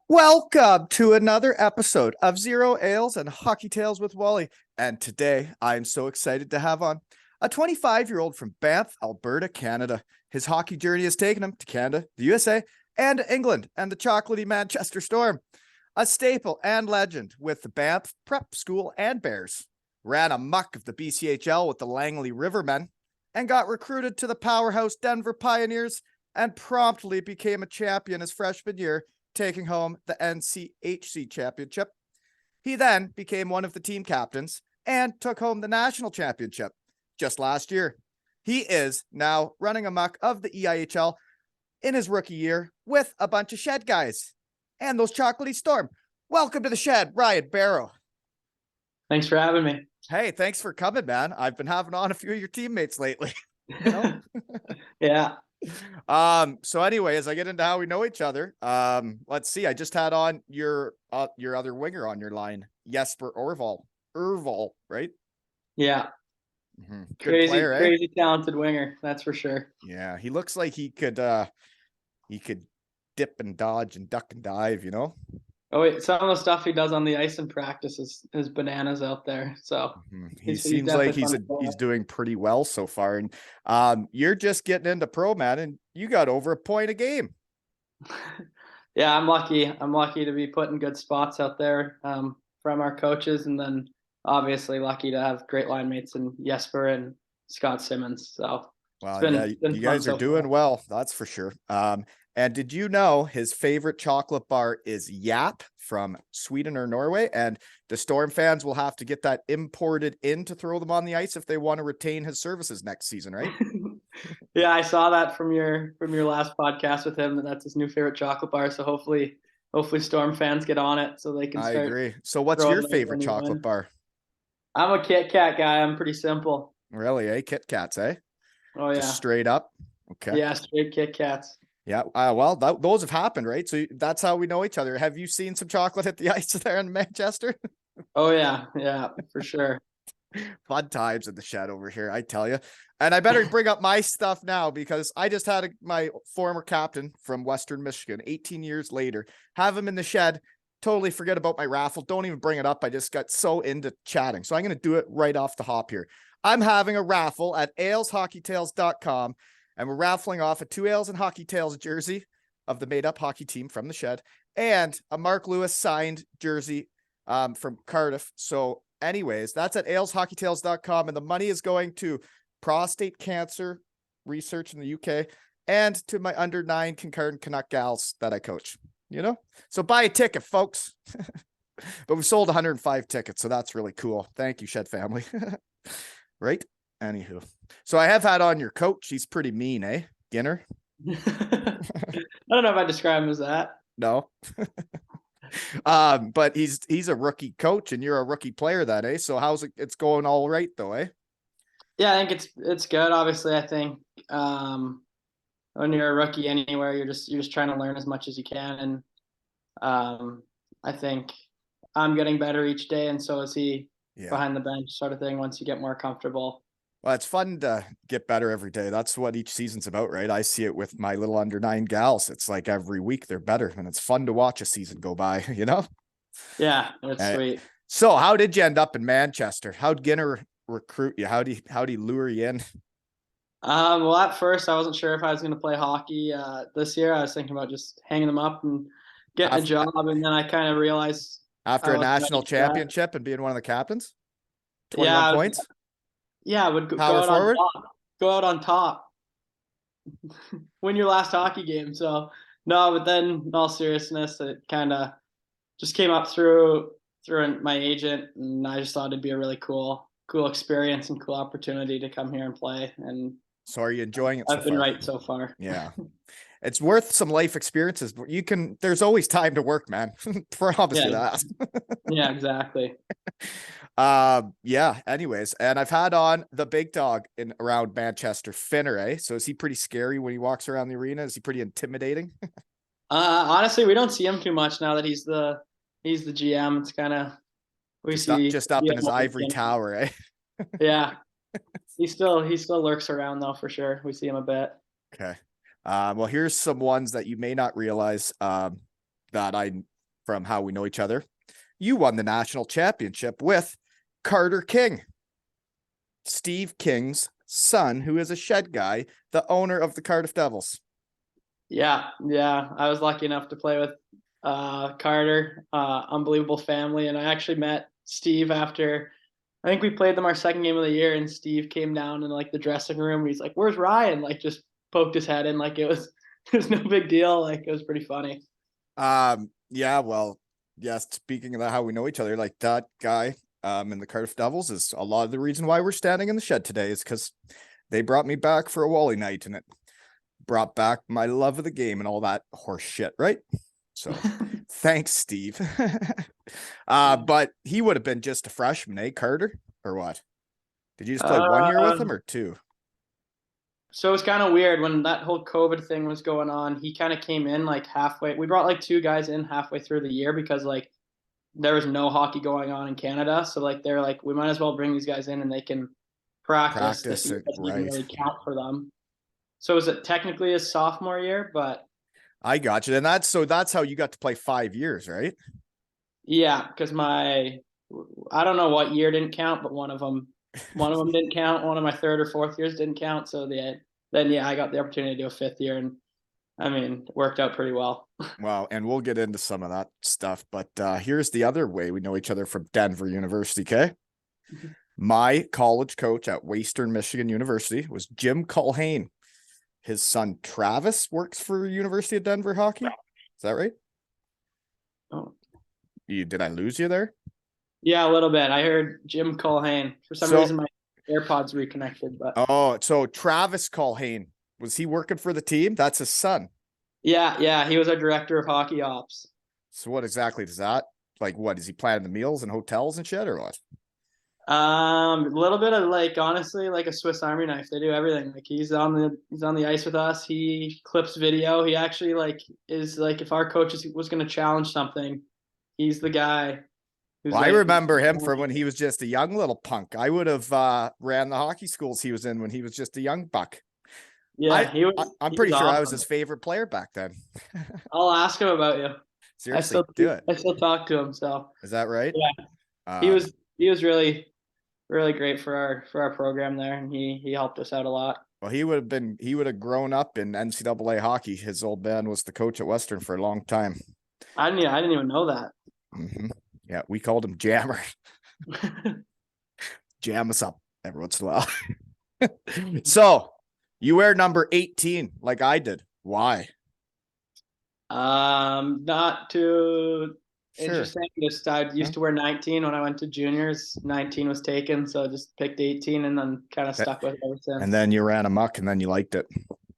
Welcome to another episode of Zero Ales and Hockey Tales with Wally. And today I am so excited to have on a 25-year-old from Banff, Alberta, Canada. His hockey journey has taken him to Canada, the USA, and England, and the chocolatey Manchester Storm. A staple and legend with the Banff Prep School and Bears. Ran a muck of the BCHL with the Langley Rivermen and got recruited to the powerhouse Denver Pioneers and promptly became a champion his freshman year, taking home the NCHC championship. He then became one of the team captains and took home the national championship just last year. He is now running amok of the EIHL in his rookie year with a bunch of shed guys and those chocolatey Storm. Welcome to the shed, Ryan Barrow. Thanks for having me. Hey, thanks for coming, man. I've been having on a few of your teammates lately. You know? Yeah. So anyway, as I get into how we know each other, let's see. I just had on your other winger on your line, Jesper Orval, right? Yeah. Mm-hmm. Good player, crazy talented winger, that's for sure. Yeah, he looks like he could dip and dodge and duck and dive, you know? Oh wait, some of the stuff he does on the ice in practice is bananas out there. So he seems like he's doing pretty well so far. And you're just getting into pro, man, and you got over a point a game. Yeah, I'm lucky. I'm lucky to be put in good spots out there from our coaches, and then obviously lucky to have great line mates in Jesper and Scott Simmons. So well, you guys are doing well, that's for sure. And did you know his favorite chocolate bar is Japp from Sweden or Norway? And the Storm fans will have to get that imported in to throw them on the ice if they want to retain his services next season, right? Yeah, I saw that from your last podcast with him, that's his new favorite chocolate bar. So hopefully Storm fans get on it so they can start. I agree. So what's your favorite chocolate bar? I'm a Kit Kat guy. I'm pretty simple. Really, eh? Kit Kats, eh? Oh, yeah. Just straight up? Okay. Yeah, straight Kit Kats. Yeah, well, those have happened, right? So that's how we know each other. Have you seen some chocolate at the ice there in Manchester? Oh, yeah, for sure. Fun times in the shed over here, I tell you. And I better bring up my stuff now because I just had my former captain from Western Michigan, 18 years later, have him in the shed. Totally forget about my raffle. Don't even bring it up. I just got so into chatting. So I'm going to do it right off the hop here. I'm having a raffle at aleshockeytales.com. And we're raffling off a 2 Ales and Hockey Tales jersey of the made-up hockey team from the shed and a Mark Lewis signed jersey from Cardiff. So anyways, that's at aleshockeytales.com. And the money is going to prostate cancer research in the UK and to my under-9 Kincardine Canuck gals that I coach, you know? So buy a ticket, folks. But we sold 105 tickets, so that's really cool. Thank you, Shed family. Right? Anywho, so I have had on your coach. He's pretty mean, eh? Ginner? I don't know if I describe him as that. No. But he's a rookie coach and you're a rookie player then, eh? So how's it? It's going all right though, eh? Yeah, I think it's good. Obviously, I think when you're a rookie anywhere, you're just trying to learn as much as you can. And I think I'm getting better each day, and so is he. Yeah. Behind the bench sort of thing once you get more comfortable. Well, it's fun to get better every day. That's what each season's about, right? I see it with my little under-9 gals. It's like every week they're better, and it's fun to watch a season go by, you know? Yeah, that's sweet. So how did you end up in Manchester? How'd Ginner recruit you? How'd he lure you in? Well, at first I wasn't sure if I was going to play hockey this year. I was thinking about just hanging them up and getting a job, and then I kind of realized after a national championship and being one of the captains, 21 points. Yeah, I would go out on top, win your last hockey game. So no, but then in all seriousness, it kind of just came up through my agent, and I just thought it'd be a really cool experience and cool opportunity to come here and play. And so are you enjoying it? I've been right so far. Yeah. It's worth some life experiences, but there's always time to work, man. Promise you that. Yeah, exactly. Yeah, anyways, and I've had on the big dog in around Manchester, Finner, eh? So is he pretty scary when he walks around the arena? Is he pretty intimidating? Honestly, we don't see him too much now that he's the GM. It's kind of just up in his ivory tower, eh? Yeah. He still lurks around though, for sure. We see him a bit. Okay. Well, here's some ones that you may not realize that I from How We Know Each Other, you won the national championship with Carter King, Steve King's son, who is a shed guy, the owner of the Cardiff Devils. Yeah. I was lucky enough to play with Carter, unbelievable family. And I actually met Steve after, I think we played them our second game of the year, and Steve came down in like the dressing room. And he's like, "Where's Ryan?" Like just poked his head in, like it was no big deal. Like it was pretty funny. Yeah, well, yes, speaking of that, How We Know Each Other, like that guy in the Cardiff Devils is a lot of the reason why we're standing in the shed today, is because they brought me back for a Wally night, and it brought back my love of the game and all that horse shit, right? So thanks, Steve. But he would have been just a freshman, eh, Carter? Or what? Did you just play 1 year with him or 2? So it was kind of weird when that whole COVID thing was going on. He kind of came in like halfway. We brought like 2 guys in halfway through the year because like there was no hockey going on in Canada. So like they're like, we might as well bring these guys in and they can practice. Practice it, doesn't right? even really count for them. So was it technically his sophomore year? But I got you. And that's how you got to play 5 years, right? yeah, because I don't know what year didn't count, but one of them didn't count. One of my 3rd or 4th years didn't count. So then I got the opportunity to do a 5th year, and I mean, it worked out pretty well. Wow, and we'll get into some of that stuff, but here's the other way we know each other from Denver University, okay? My college coach at Western Michigan University was Jim Culhane. His son Travis works for University of Denver hockey. Is that right? Oh. Did I lose you there? Yeah, a little bit. I heard Jim Culhane. For some reason, my AirPods reconnected. But so Travis Culhane, was he working for the team? That's his son. Yeah. He was our director of hockey ops. So what exactly does that, like, what is he planning the meals and hotels and shit, or what? A little bit of like, honestly, like a Swiss Army knife. They do everything. Like he's on the ice with us. He clips video. He actually like is like, if our coach was going to challenge something, he's the guy. Well, I remember him from when he was just a young little punk. I would have ran the hockey schools he was in when he was just a young buck. Yeah, I'm pretty sure awesome. I was his favorite player back then. I'll ask him about you. Seriously, do it. I still talk to him. So is that right? Yeah, he was really great for our program there, and he helped us out a lot. Well, he would have grown up in NCAA hockey. His old man was the coach at Western for a long time. I didn't even know that. Mm-hmm. Yeah, we called him Jammer. Jam us up every once in a while. So you wear number 18 like I did. Why? Not too interesting. Just I used to wear 19 when I went to juniors. 19 was taken, so I just picked 18 and then kind of stuck with it ever since. And then you ran amok and then you liked it.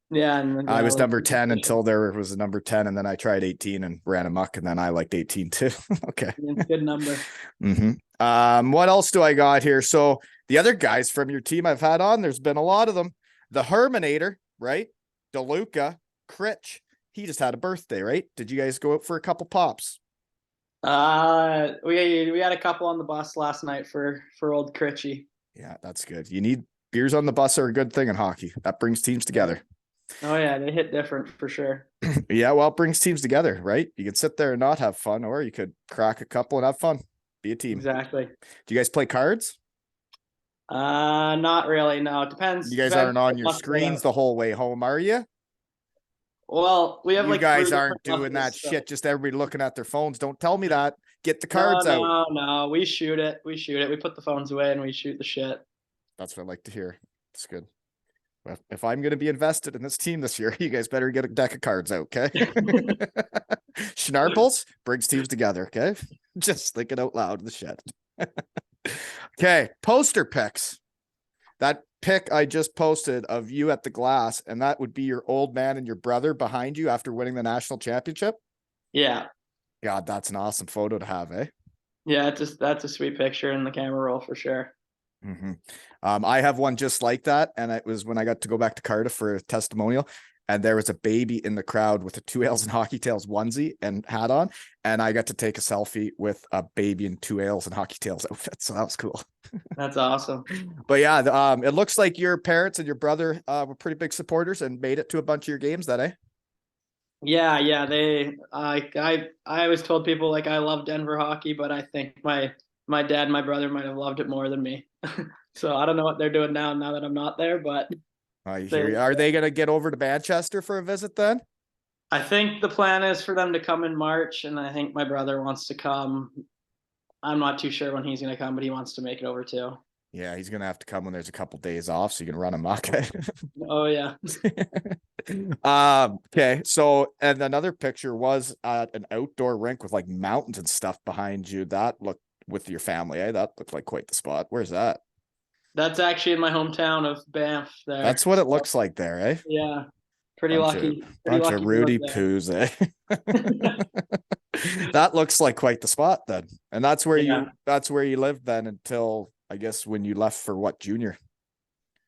Yeah, and then I was number 10 until there was a number 10, and then I tried 18 and ran amok, and then I liked 18 too. Okay. Good number. Mm-hmm. What else do I got here? So the other guys from your team I've had on, there's been a lot of them. The Herminator, right? DeLuca, Critch. He just had a birthday, right? Did you guys go out for a couple pops? We had a couple on the bus last night for old Critchy. Yeah, that's good. You need beers on the bus are a good thing in hockey. That brings teams together. Oh yeah, they hit different for sure. Yeah, well, it brings teams together, right? You could sit there and not have fun, or you could crack a couple and have fun. Be a team. Exactly. Do you guys play cards? Not really. No, it depends. You guys aren't on your screens the whole way home, are you? Well, we have you guys aren't doing that shit. Just everybody looking at their phones. Don't tell me that. Get the cards out. No. We shoot it. We put the phones away and we shoot the shit. That's what I like to hear. It's good. If I'm going to be invested in this team this year, you guys better get a deck of cards out, okay? Schnarples brings teams together, okay? Just thinking out loud in the shed. Okay, poster pics. That pic I just posted of you at the glass, and that would be your old man and your brother behind you after winning the national championship? Yeah. God, that's an awesome photo to have, eh? Yeah, that's a sweet picture in the camera roll for sure. Mm-hmm. I have one just like that, and it was when I got to go back to Cardiff for a testimonial, and there was a baby in the crowd with a 2 Ales and Hockey Tails onesie and hat on, and I got to take a selfie with a baby in 2 Ales and Hockey Tails outfit, so that was cool. That's awesome. But yeah, it looks like your parents and your brother were pretty big supporters and made it to a bunch of your games, that eh? Yeah. I always told people like I love Denver hockey, but I think my dad and my brother might have loved it more than me. So I don't know what they're doing now that I'm not there, but I hear they, you. Are they going to get over to Manchester for a visit then? I think the plan is for them to come in March, and I think my brother wants to come. I'm not too sure when he's going to come, but he wants to make it over too. Yeah, he's going to have to come when there's a couple days off so you can run a muck. Oh yeah. Okay. So, and another picture was at an outdoor rink with like mountains and stuff behind you. That looked with your family, eh? That looked like quite the spot. Where's that? That's actually in my hometown of Banff there. That's what it looks like there, eh? Yeah. Bunch of Pretty bunch of lucky to live Rudy poos, eh? That looks like quite the spot then. And Yeah. that's where you lived then until I guess when you left for what, junior?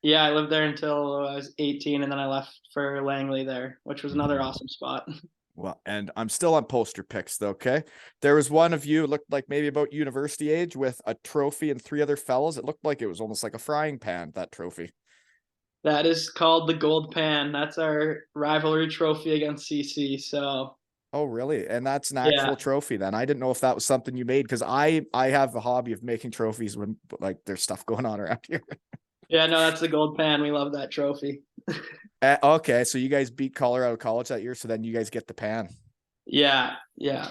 Yeah, I lived there until I was 18, and then I left for Langley there, which was another Mhm. awesome spot. Well, and I'm still on poster pics though, okay? There was one of you, looked like maybe about university age with a trophy and three other fellows. It looked like it was almost like a frying pan, that trophy. That is called the Gold Pan. That's our rivalry trophy against CC. So Oh, really? And that's an yeah, actual trophy then. I didn't know if that was something you made because I have a hobby of making trophies when like there's stuff going on around here. yeah, no, that's the Gold Pan. We love that trophy. Okay, so you guys beat Colorado College that year, so then you guys get the pan. Yeah.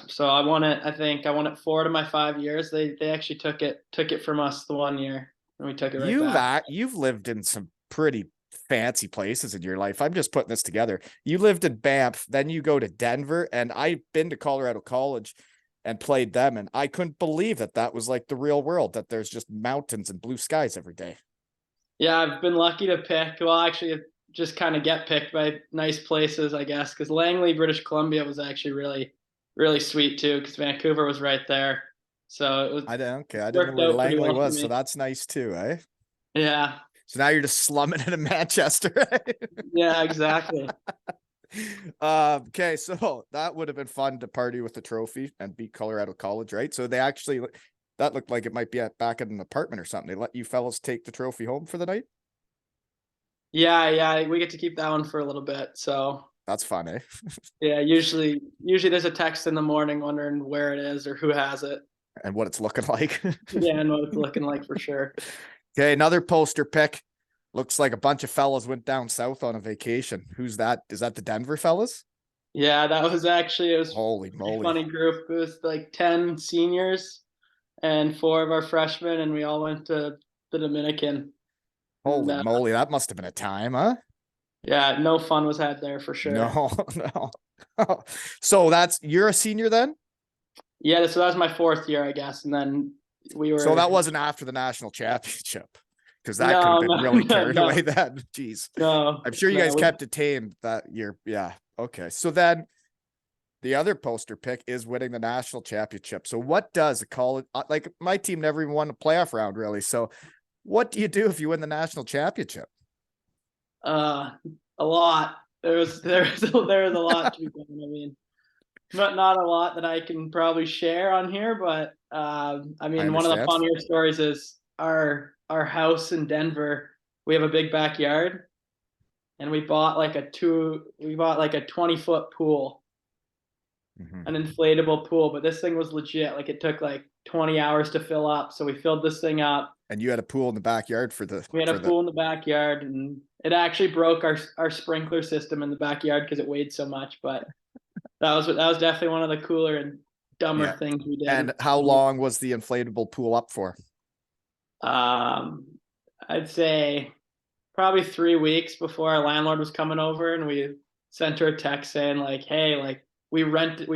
So I won it. I think I won it 4 of my 5 years. They actually took it from us the one year, and we took it right back. You've lived in some pretty fancy places in your life. I'm just putting this together. You lived in Banff, then you go to Denver, and I've been to Colorado College and played them, and I couldn't believe that that was like the real world, that there's just mountains and blue skies every day. Yeah, I've been lucky to pick. Well, actually, just kind of get picked by nice places, I guess. Because Langley, British Columbia, was actually really sweet too. Because Vancouver was right there, so I didn't know worked where out pretty Langley well for was, so me. that's nice too, eh? Yeah, So now you're just slumming it in Manchester. yeah, exactly. Okay, so that would have been fun to party with the trophy and beat Colorado College, right? So they actually that looked like it might be back at an apartment or something. They let you fellas take the trophy home for the night. Yeah. We get to keep that one for a little bit. So That's fun, eh? yeah, usually there's a text in the morning wondering where it is or who has it. And what it's looking like. Yeah, and what it's looking like for sure. Okay, another poster pick. Looks like a bunch of fellas went down south on a vacation. Who's that? Is that the Denver fellas? Yeah, that was actually it was Holy a pretty moly. funny group. It was like 10 seniors and 4 of our freshmen, and we all went to the Dominican. And Holy moly. That must have been a time, huh? yeah, no fun was had there for sure. No, no. So you're a senior then? Yeah, so that was my 4th year, I guess, and then we So were that wasn't after the national championship because that could have no, been no, really no, carried away then. Jeez. no, I'm sure you guys no. kept it tamed that year. Yeah. Okay. So then the other poster pick is winning the national championship. So what does a college, like my team never even won a playoff round really. So what do you do if you win the national championship? Uh, a lot. There was a lot to be done. I mean, not a lot that I can probably share on here, but I I mean, one of the understand. funnier stories is our house in Denver. We have a big backyard, and we bought like a 20-foot pool, Mhm. an inflatable pool, but this thing was legit. Like it took like 20 hours to fill up, so we filled this thing up. And you had a pool in the backyard We had a for the, pool in the backyard, and it actually broke our sprinkler system in the backyard because it weighed so much. But that was definitely one of the cooler and dumber yeah. things we did. And how long was the inflatable pool up for? Um, I'd say probably 3 weeks before our landlord was coming over, and we sent her a text saying like, "Hey, like we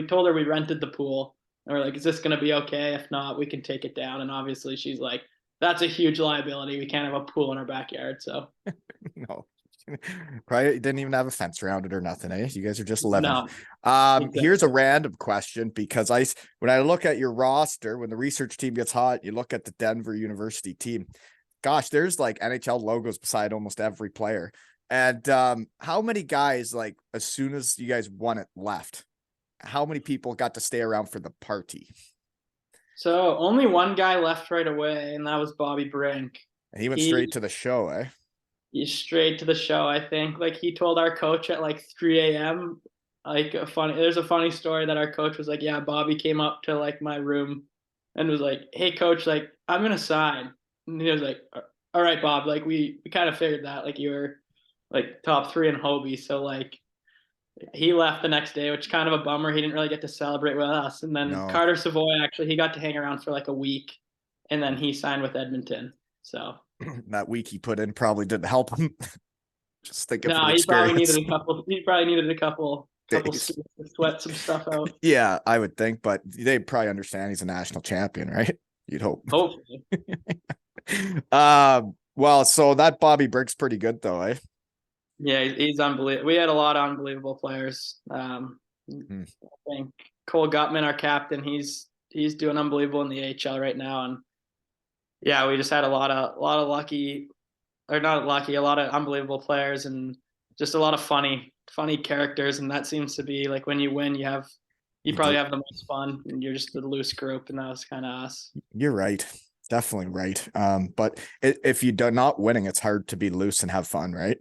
told her we rented the pool, and we're like, is this gonna be okay? If not, we can take it down." And obviously, she's like, "That's a huge liability. We can't have a pool in our backyard." So No. Probably didn't even have a fence around it or nothing, eh? You guys are just living. no, Here's a exactly. random question because when I look at your roster, when the research team gets hot, you look at the Denver University team. Gosh, there's like NHL logos beside almost every player. And how many guys, like as soon as you guys won it, left? How many people got to stay around for the party? So only one guy left right away, and that was Bobby Brink. And he went He straight to the show, eh? He's straight to the show. I think like he told our coach at like 3 a.m. like there's a funny story that our coach was like, yeah, Bobby came up to like my room and was like, hey coach, like I'm gonna sign. And he was like, all right, Bob, like we kind of figured that like you were like top 3 in Hobie. So like he left the next day, which is kind of a bummer. He didn't really get to celebrate with us. And then No, Carter Savoy, actually, he got to hang around for like a week, and then he signed with Edmonton. So that week he put in probably didn't help him. Just thinking no, from he probably experience. needed a couple. He probably needed a couple Days. skills to sweat some stuff out. Yeah, I would think, but they probably understand he's a national champion, right? You'd hope. Hopefully. Well, so that Bobby Brick's pretty good though, eh? Yeah, he's unbelievable. We had a lot of unbelievable players. I think Cole Gutman, our captain, he's doing unbelievable in the AHL right now, and yeah, we just had a lot of lucky, or not lucky, a lot of unbelievable players, and just a lot of funny characters, and that seems to be like when you win, you probably have the most fun, and you're just a loose group, and that was kind of us. You're right. Definitely right. But if you're not winning, it's hard to be loose and have fun, right?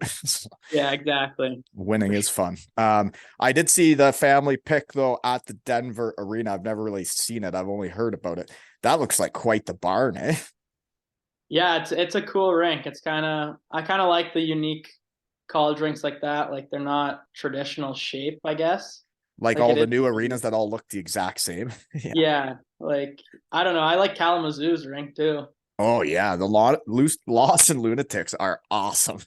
Yeah, exactly. Winning is fun. I did see the family pick though at the Denver arena. I've never really seen it. I've only heard about it. That looks like quite the barn, eh? Yeah, it's a cool rink. I kind of like the unique college rinks like that. Like they're not traditional shape, I guess. Like Like all it the is. new arenas that all look the exact same. Yeah. Yeah, like I don't know. I like Kalamazoo's rink too. Oh yeah, the Lawson Lunatics are awesome.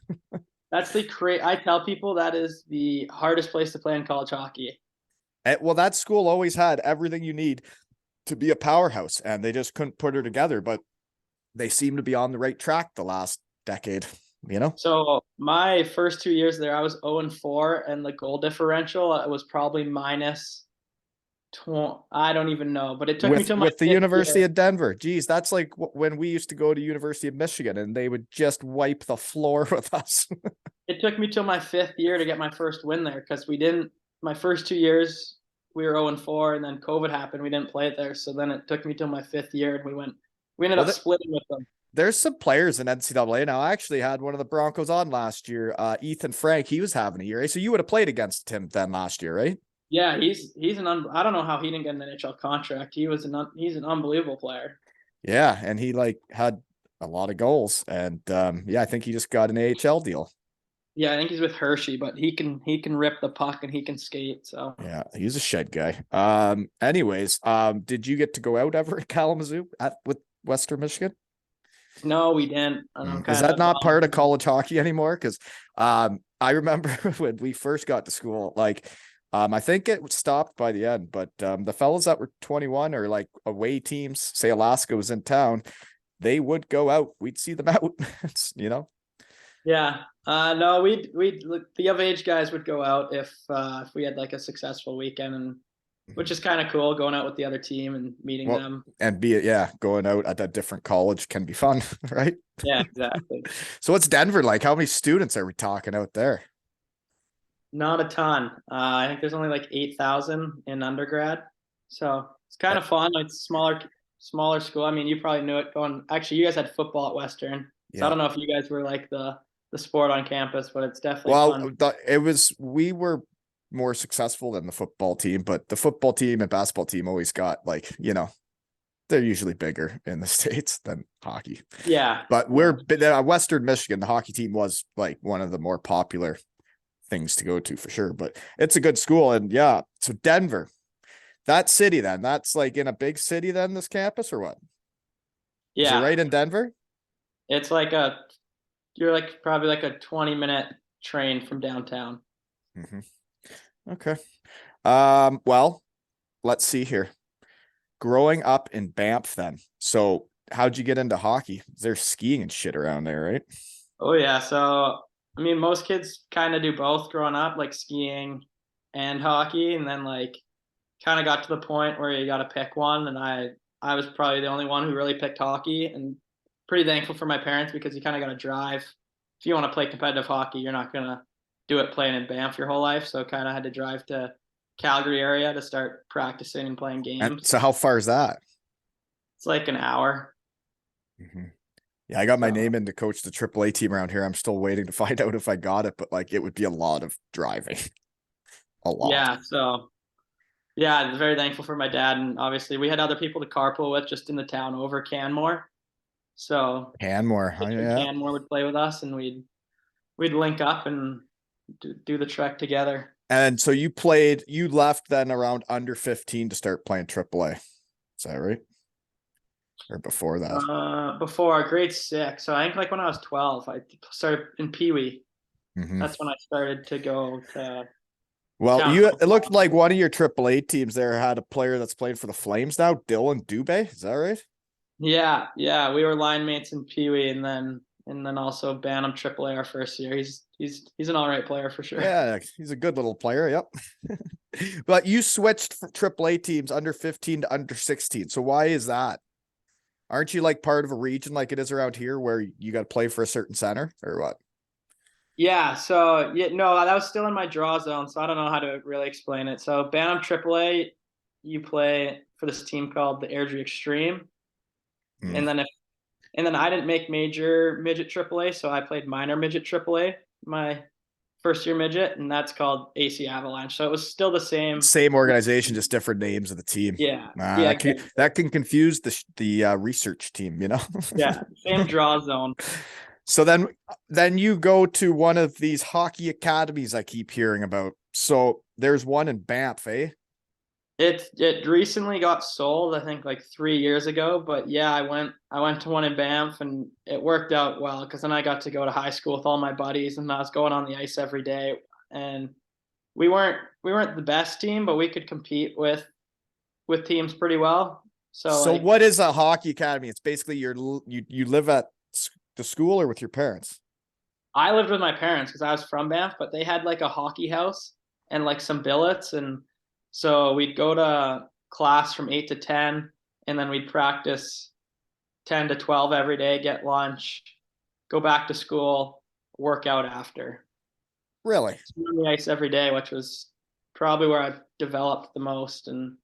That's I tell people that is the hardest place to play in college hockey. Well, that school always had everything you need to be a powerhouse, and they just couldn't put her together. But they seem to be on the right track the last decade. You know. So my first 2 years there, I was 0-4, and the goal differential was probably minus 20. I don't even know, but it took me till my With the fifth University year. of Denver. Geez, that's like when we used to go to University of Michigan and they would just wipe the floor with us. It took me till my 5th year to get my first win there because we didn't. My first 2 years we were 0-4, and then COVID happened. We didn't play it there, so then it took me till my 5th year, and we ended up splitting with them. There's some players in NCAA now. I actually had one of the Broncos on last year. Ethan Frank, he was having a year. So you would have played against him then last year, right? Yeah, he's I don't know how he didn't get an NHL contract. He's an unbelievable player. Yeah, and he like had a lot of goals, and yeah, I think he just got an AHL deal. Yeah, I think he's with Hershey, but he can rip the puck and he can skate. So yeah, he's a shed guy. Anyways, did you get to go out ever at Kalamazoo with Western Michigan? No, we didn't. And Is that not part of college hockey anymore? Because I remember when we first got to school, like I think it stopped by the end, but the fellas that were 21 or like away teams, say Alaska was in town, they would go out. We'd see them out, you know? Yeah. No, we'd the of age guys would go out if we had like a successful weekend, and which is kind of cool, going out with the other team and meeting them. And going out at a different college can be fun, right? Yeah, exactly. So what's Denver like? How many students are we talking out there? Not a ton. I think there's only like 8,000 in undergrad, so it's kind of fun. It's smaller school. I mean, you probably knew it going. Actually, you guys had football at Western, so I don't know if you guys were like the sport on campus, but it's definitely fun. We were more successful than the football team, but the football team and basketball team always got like, you know, they're usually bigger in the States than hockey. Yeah. But Western Michigan, the hockey team was like one of the more popular things to go to for sure, but it's a good school. And yeah, so Denver, that city, then that's like in a big city, then this campus, or what? Yeah. Is it right in Denver? It's like you're like probably like a 20-minute train from downtown. Mm-hmm. Okay. Well, let's see here. Growing up in Banff then. So how'd you get into hockey? There's skiing and shit around there, right? Oh yeah. So I mean, most kids kind of do both growing up, like skiing and hockey, and then like kind of got to the point where you got to pick one, and I was probably the only one who really picked hockey, and pretty thankful for my parents because you kind of got to drive. If you want to play competitive hockey, you're not gonna do it playing in Banff your whole life, so kind of had to drive to Calgary area to start practicing and playing games. And so how far is that? It's like an hour. Mm-hmm. Yeah, I got my name in to coach the AAA team around here. I'm still waiting to find out if I got it, but like it would be a lot of driving. a lot. Yeah. So yeah, I'm very thankful for my dad, and obviously we had other people to carpool with just in the town over Canmore. So Canmore, yeah. Canmore would play with us, and we'd link up and do the trek together. And so you left then around under 15 to start playing AAA. Is that right? Or before that? Before grade 6. So I think like when I was 12, I started in Pee Wee. Mm-hmm. That's when I started to go to. Well, it looked like one of your AAA teams there had a player that's playing for the Flames now, Dylan Dubé. Is that right? Yeah, we were line mates in Pee Wee, and then also Bantam AAA our first year. He's an all right player for sure. Yeah, he's a good little player. Yep. But you switched from AAA teams under 15 to under 16. So why is that? Aren't you like part of a region like it is around here where you got to play for a certain center or what? Yeah, so no, that was still in my draw zone, so I don't know how to really explain it. So Bantam AAA, you play for this team called the Airdrie Extreme, and then I didn't make major midget AAA, so I played minor midget AAA my first year midget, and that's called AC Avalanche. So it was still the same organization, just different names of the team. Yeah, that can confuse the research team, you know. Yeah, same draw zone. So then you go to one of these hockey academies I keep hearing about. So there's one in Banff, eh? It recently got sold, I think like 3 years ago. But yeah, I went to one in Banff, and it worked out well because then I got to go to high school with all my buddies, and I was going on the ice every day. And we weren't the best team, but we could compete with teams pretty well. So like, what is a hockey academy? It's basically you live at the school or with your parents? I lived with my parents because I was from Banff, but they had like a hockey house and like some billets, and so we'd go to class from 8 to 10, and then we'd practice 10 to 12 every day, get lunch, go back to school, work out after. Really? On the ice every day, which was probably where I developed the most. And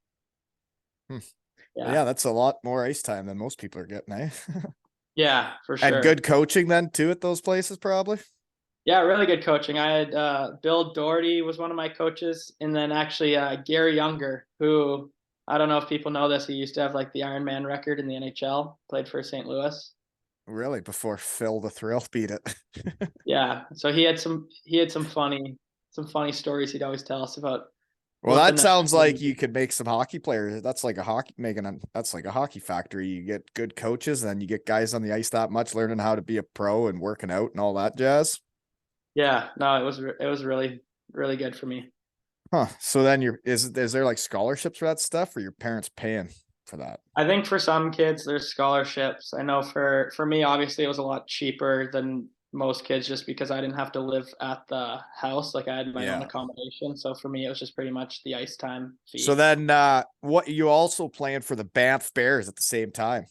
yeah, that's a lot more ice time than most people are getting, eh? Yeah, for sure. And good coaching then too at those places, probably. Yeah, really good coaching. I had Bill Doherty was one of my coaches, and then actually Gary Younger, who I don't know if people know this, he used to have like the Ironman record in the NHL, played for St. Louis. Really? Before Phil the Thrill beat it. Yeah, so he had some funny stories he'd always tell us about. Well, that sounds like you could make some hockey players. That's like a hockey factory. You get good coaches, and then you get guys on the ice that much, learning how to be a pro and working out and all that jazz. Yeah, no, it was really, really good for me. Huh. So then is there like scholarships for that stuff, or your parents paying for that? I think for some kids there's scholarships. I know for me, obviously it was a lot cheaper than most kids just because I didn't have to live at the house. Like I had my own accommodation. So for me, it was just pretty much the ice time fee. So then what you also playing for the Banff Bears at the same time?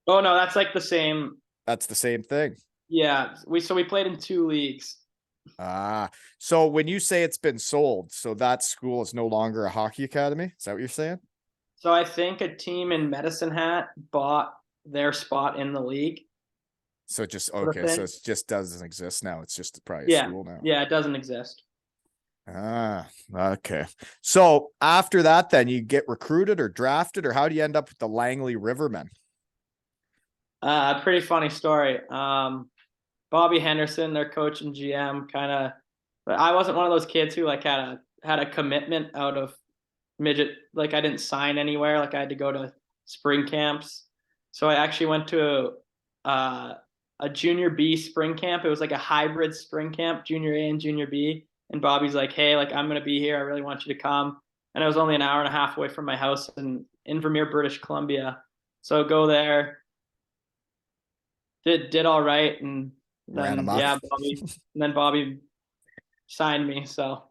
Oh no, that's like the same. That's the same thing. Yeah. We played in 2 leagues. So when you say it's been sold, so that school is no longer a hockey academy? Is that what you're saying? So I think a team in Medicine Hat bought their spot in the league. So it just okay, so it just doesn't exist now. It's just probably a school now. Yeah, it doesn't exist. Okay. So after that, then you get recruited or drafted, or how do you end up with the Langley Rivermen? Pretty funny story. Bobby Henderson, their coach and GM, but I wasn't one of those kids who like had a commitment out of midget. Like I didn't sign anywhere. Like I had to go to spring camps. So I actually went to a junior B spring camp. It was like a hybrid spring camp, junior A and junior B. And Bobby's like, hey, like I'm going to be here. I really want you to come. And it was only an hour and a half away from my house in Invermere, British Columbia. So go there, did all right. And then, Bobby signed me. So,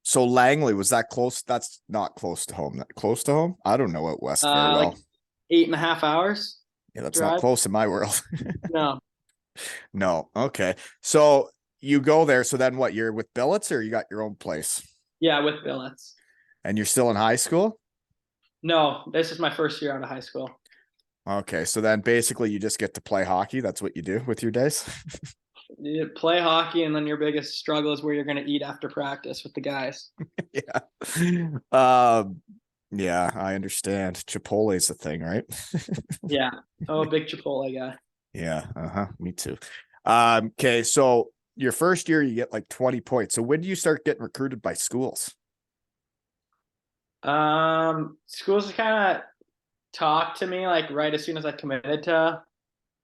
so Langley, was that close? That's not close to home. That close to home? I don't know what West very well. Like 8.5 hours. Yeah, that's drive. Not close in my world. No. Okay. So you go there. So then what? You're with billets, or you got your own place? Yeah, with billets. And you're still in high school? No, this is my first year out of high school. Okay. So then basically you just get to play hockey. That's what you do with your days? You play hockey, and then your biggest struggle is where you're going to eat after practice with the guys. Yeah. Yeah, I understand. Chipotle is the thing, right? Yeah. Oh, a big Chipotle guy. Yeah. Me too. Okay. So your first year, you get like 20 points. So when do you start getting recruited by schools? Schools kind of talked to me like right as soon as I committed to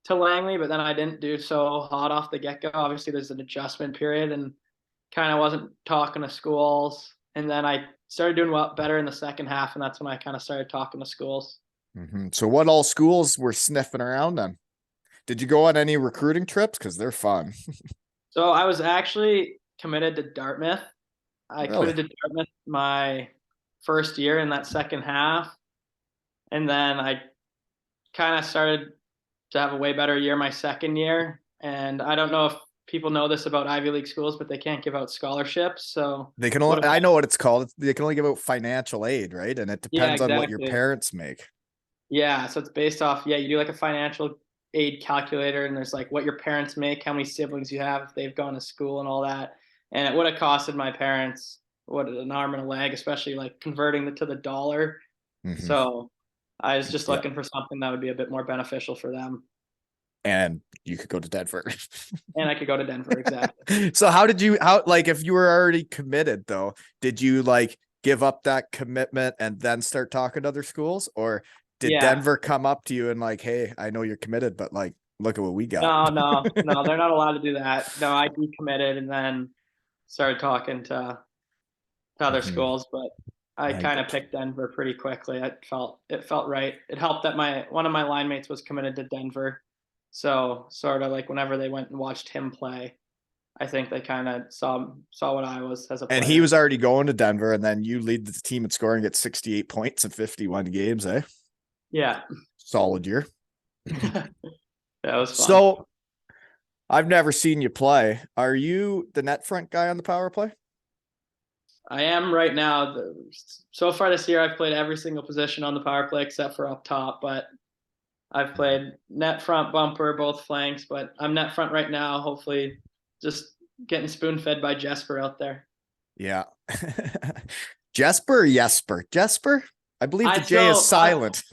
Langley, but then I didn't do so hot off the get go. Obviously, there's an adjustment period, and kind of wasn't talking to schools. And then I started doing better in the second half, and that's when I kind of started talking to schools. So what all schools were sniffing around then? Did you go on any recruiting trips? Because they're fun. So I was actually committed to Dartmouth. I Really? committed to Dartmouth my first year in that second half. And then I kind of started to have a way better year my second year. And I don't know if people know this about Ivy League schools, but they can't give out scholarships. So They can only, I know what it's called. They can only give out financial aid, right? And it yeah, depends on what your exactly. parents make. Yeah, so it's based off, you do like a financial aid calculator, and there's like what your parents make, how many siblings you have, if they've gone to school and all that. And it would have costed my parents an arm and a leg, especially like converting it to the dollar. So I was just looking for something that would be a bit more beneficial for them. And you could go to Denver. And I could go to Denver, exactly. So like if you were already committed though, did you like give up that commitment and then start talking to other schools? Or did Yeah. Denver come up to you and like, hey, I know you're committed, but like, look at what we got? No, they're not allowed to do that. No, I decommitted and then started talking to other schools, but I kind of picked Denver pretty quickly. It felt right. It helped that one of my line mates was committed to Denver. So sort of like whenever they went and watched him play, I think they kind of saw what I was as a player. And he was already going to Denver, and then you lead the team in scoring at 68 points in 51 games, eh? Yeah. Solid year. That was fun. So I've never seen you play. Are you the net front guy on the power play? I am right now. So far this year, I've played every single position on the power play except for up top, but I've played net front, bumper, both flanks, but I'm net front right now. Hopefully just getting spoon fed by Jesper out there. Yeah. Jesper? Jesper? I believe the J is silent.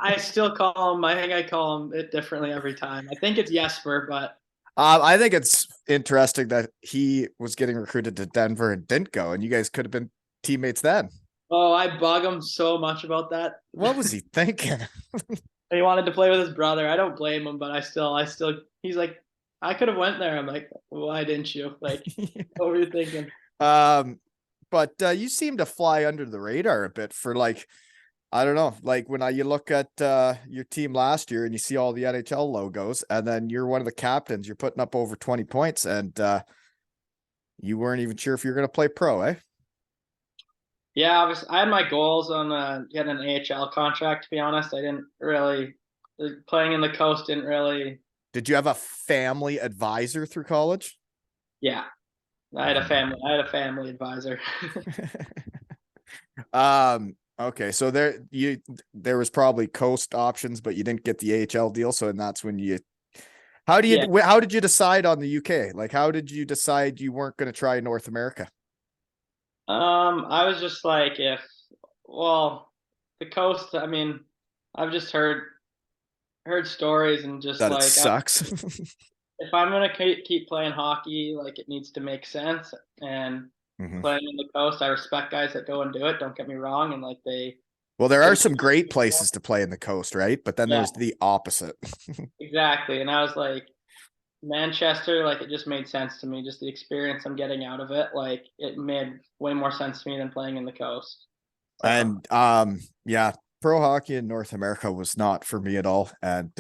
I still call him, I think I call him it differently every time. I think it's Jesper, but I think it's interesting that he was getting recruited to Denver and didn't go, and you guys could have been teammates then. Oh, I bug him so much about that. What was he thinking? He wanted to play with his brother. I don't blame him, but I still, he's like, I could have went there. I'm like, why didn't you? Like, what were you thinking? But you seem to fly under the radar a bit for like, I don't know, like when you look at your team last year and you see all the NHL logos, and then you're one of the captains, you're putting up over 20 points, and you weren't even sure if you're going to play pro, eh? Yeah, I had my goals on getting an AHL contract, to be honest. I didn't really, playing in the coast didn't really. Did you have a family advisor through college? Yeah, I had a family advisor. Okay, so there was probably coast options, but you didn't get the AHL deal, so that's when how did you decide on the UK? Like, how did you decide you weren't going to try North America? I was just like, the coast, I mean, I've just heard stories and just that like it sucks. If I'm gonna keep playing hockey, like it needs to make sense. And playing in the coast, I respect guys that go and do it. Don't get me wrong, and like well, there are some great places to play in the coast, right? But then there's the opposite. Exactly, and I was like, Manchester, like it just made sense to me. Just the experience I'm getting out of it, like it made way more sense to me than playing in the coast. So. And yeah, pro hockey in North America was not for me at all. And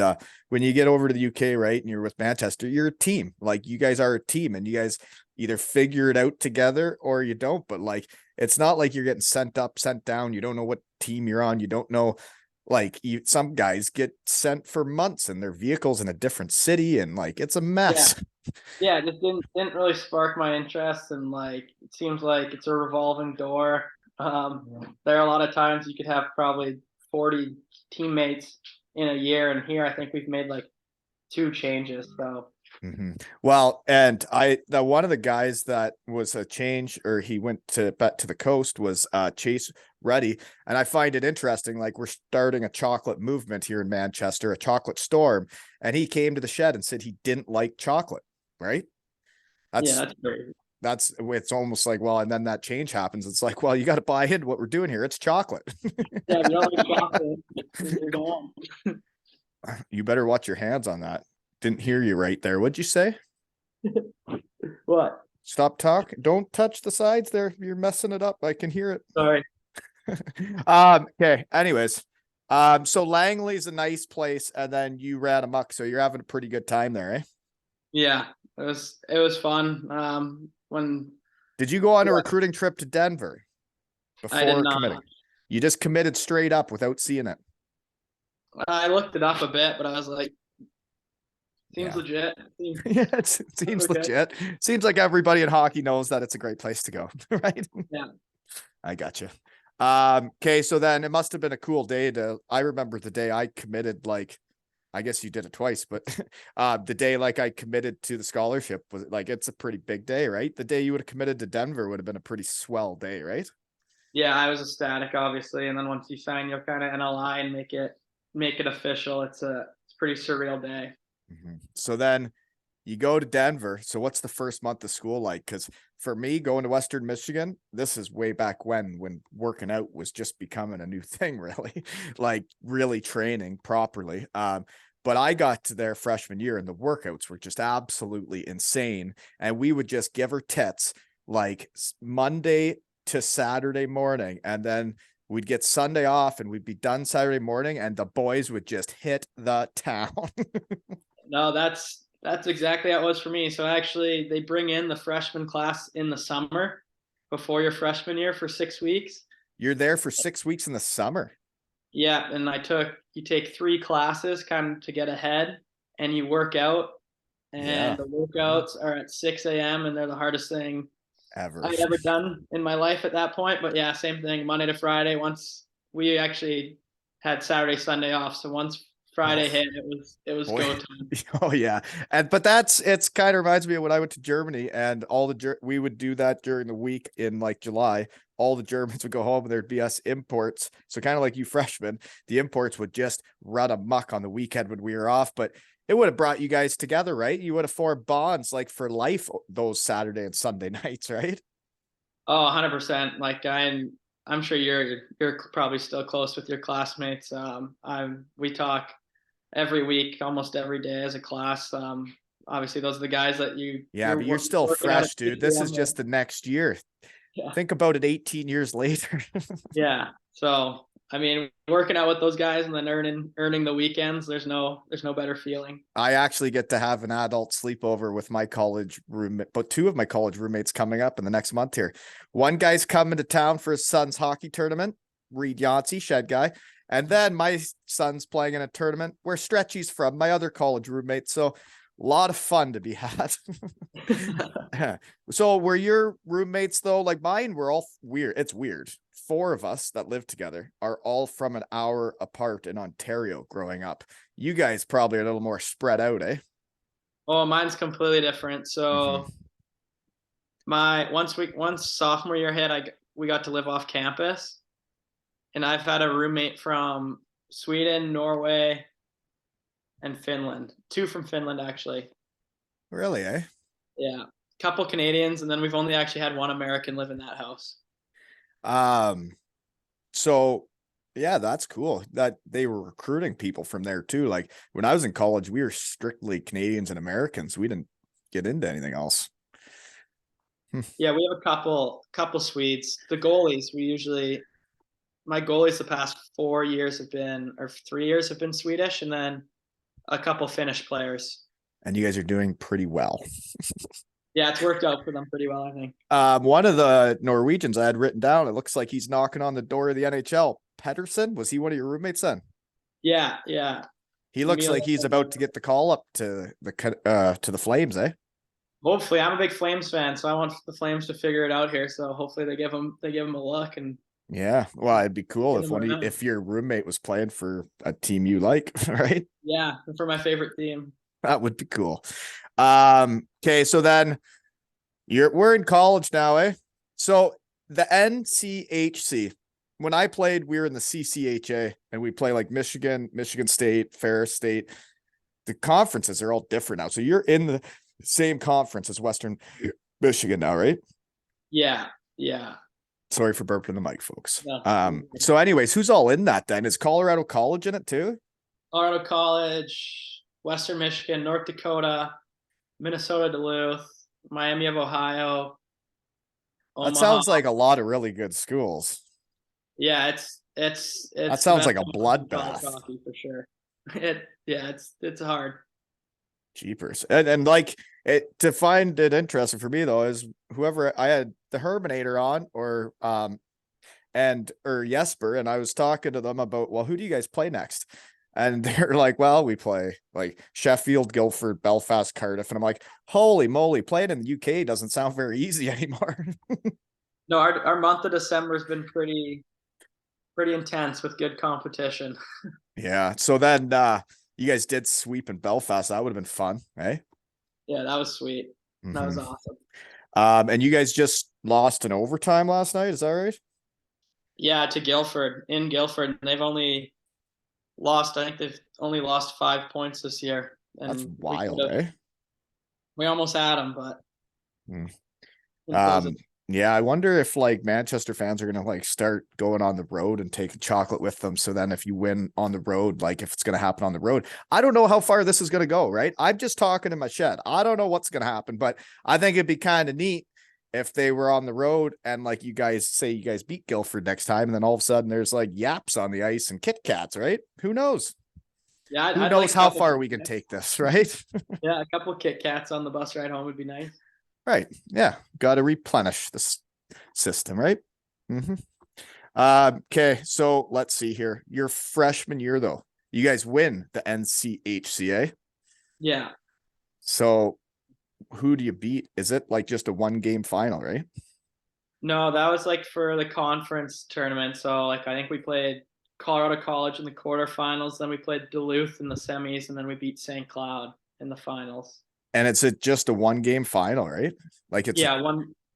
when you get over to the UK, right, and you're with Manchester, you're a team. Like you guys are a team, and you guys either figure it out together or you don't. But like, it's not like you're getting sent up, sent down. You don't know what team you're on. You don't know. Like some guys get sent for months in their vehicles in a different city, and like it's a mess. Yeah, it just didn't really spark my interest, and like it seems like it's a revolving door. There are a lot of times you could have probably 40 teammates in a year, and here I think we've made like 2 changes. So Well, and one of the guys that was a change, or he went to the coast, was Chase Ruddy. And I find it interesting, like we're starting a chocolate movement here in Manchester, a chocolate storm. And he came to the shed and said he didn't like chocolate, right? That's great. It's almost like, well, and then that change happens. It's like, well, you got to buy into what we're doing here. It's chocolate. Yeah, if you don't like chocolate, you're gone. You better watch your hands on that. Didn't hear you right there. What'd you say? What? Stop talking. Don't touch the sides there. You're messing it up. I can hear it. Sorry. Okay. Anyways. So Langley's a nice place, and then you ran amok, so you're having a pretty good time there, eh? Yeah, it was fun. When did you go on a recruiting trip to Denver before I did not. committing? You just committed straight up without seeing it. I looked it up a bit, but I was like, seems legit. Yeah, it seems legit. Seems like everybody in hockey knows that it's a great place to go, right? Yeah. I gotcha. Okay, so then it must have been a cool day I remember the day I committed, like, I guess you did it twice, but the day like I committed to the scholarship was like, it's a pretty big day, right? The day you would have committed to Denver would have been a pretty swell day, right? Yeah, I was ecstatic, obviously, and then once you sign, you'll kind of NLI and make it official. It's a pretty surreal day. So then you go to Denver. So what's the first month of school like? Because for me, going to Western Michigan, this is way back when working out was just becoming a new thing, really, like really training properly. But I got to their freshman year and the workouts were just absolutely insane. And we would just give her tits like Monday to Saturday morning. And then we'd get Sunday off and we'd be done Saturday morning and the boys would just hit the town. No, that's exactly how it was for me. So actually they bring in the freshman class in the summer before your freshman year for 6 weeks. You're there for 6 weeks in the summer. Yeah, and you take 3 classes kind of to get ahead, and you work out, and the workouts are at 6 a.m. and they're the hardest thing I've ever done in my life at that point. But yeah, same thing, Monday to Friday. Once we actually had Saturday, Sunday off, so once Friday hit, it was go time. Oh yeah, but it's kind of reminds me of when I went to Germany, and we would do that during the week in like July. All the Germans would go home and there'd be us imports. So kind of like you freshmen, the imports would just run amok on the weekend when we were off. But it would have brought you guys together, right? You would have formed bonds like for life those Saturday and Sunday nights, right? Oh, 100%. Like I'm sure you're probably still close with your classmates. We talk every week, almost every day as a class. Obviously those are the guys that but you're still fresh, dude. This is just the next year. Yeah. Think about it 18 years later. Yeah. So, I mean, working out with those guys and then earning the weekends, there's no better feeling. I actually get to have an adult sleepover with my college roommate, but 2 of my college roommates coming up in the next month here. One guy's coming to town for his son's hockey tournament, Reed Yancey, shed guy. And then my son's playing in a tournament where Stretchy's from, my other college roommate. So a lot of fun to be had. So were your roommates though? Like mine were all weird. It's weird. 4 of us that live together are all from an hour apart in Ontario growing up. You guys probably are a little more spread out, eh? Oh, mine's completely different. So once sophomore year hit, we got to live off campus. And I've had a roommate from Sweden, Norway, and Finland. 2 from Finland, actually. Really, eh? Yeah. Couple Canadians, and then we've only actually had 1 American live in that house. So yeah, that's cool that they were recruiting people from there too. Like when I was in college, we were strictly Canadians and Americans. We didn't get into anything else. Yeah, we have a couple Swedes. The goalies, my goalies the past 4 years have been, or 3 years have been Swedish, and then a couple Finnish players. And you guys are doing pretty well. Yeah, it's worked out for them pretty well, I think. One of the Norwegians I had written down, it looks like he's knocking on the door of the NHL. Pedersen, was he one of your roommates then? Yeah. He looks like he's about to get the call up to the Flames, eh? Hopefully, I'm a big Flames fan, so I want the Flames to figure it out here. So hopefully they give him a look. And yeah, well, it'd be cool if your roommate was playing for a team you like, right? Yeah, for my favorite team. That would be cool. Okay, so then we're in college now, eh? So the NCHC, when I played, we were in the CCHA, and we play like Michigan, Michigan State, Ferris State. The conferences are all different now. So you're in the same conference as Western Michigan now, right? Yeah, yeah. Sorry for burping the mic, folks. No. So anyways, who's all in that then? Is Colorado College in it too? Colorado College, Western Michigan, North Dakota, Minnesota Duluth, Miami of Ohio, That Omaha. sounds like a lot of really good schools. Yeah, it's That sounds like a college bloodbath. hockey for sure. It's hard. Jeepers. And like it, to find it interesting for me though, is whoever I had the Herminator on or Jesper, and I was talking to them about, well, who do you guys play next? And they're like, well, we play like Sheffield, Guildford, Belfast, Cardiff. And I'm like, holy moly, playing in the UK doesn't sound very easy anymore. No, our month of December has been pretty intense with good competition. Yeah. So then you guys did sweep in Belfast. That would have been fun, eh? Yeah, that was sweet. That was awesome. And you guys just lost in overtime last night, is that right? Yeah, to Guildford, in Guildford. They've only lost, I think they've only lost 5 points this year. And that's wild, eh? We almost had them, but yeah, I wonder if like Manchester fans are gonna like start going on the road and take chocolate with them. So then if you win on the road, like if it's gonna happen on the road, I don't know how far this is gonna go, right? I'm just talking in my shed. I don't know what's gonna happen, but I think it'd be kind of neat if they were on the road and like you guys say you guys beat Guildford next time, and then all of a sudden there's like yaps on the ice and Kit Kats, right? Who knows? Yeah, who knows how far we can take this, right? Yeah, a couple of Kit Kats on the bus ride home would be nice. Right. Yeah. Got to replenish this system, right? Okay. So let's see here. Your freshman year, though, you guys win the NCHCA. Yeah. So who do you beat? Is it like just a 1-game final, right? No, that was like for the conference tournament. So like I think we played Colorado College in the quarterfinals, then we played Duluth in the semis, and then we beat St. Cloud in the finals. And it's just a 1-game final, right? Like it's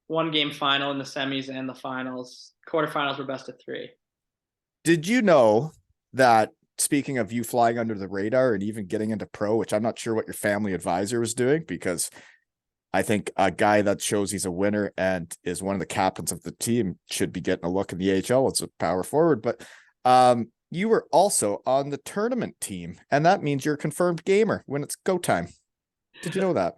one game final in the semis and the finals. Quarterfinals were best of 3. Did you know that, speaking of you flying under the radar and even getting into pro, which I'm not sure what your family advisor was doing, because I think a guy that shows he's a winner and is one of the captains of the team should be getting a look in the AHL. It's a power forward, but you were also on the tournament team, and that means you're a confirmed gamer when it's go time. Did you know that?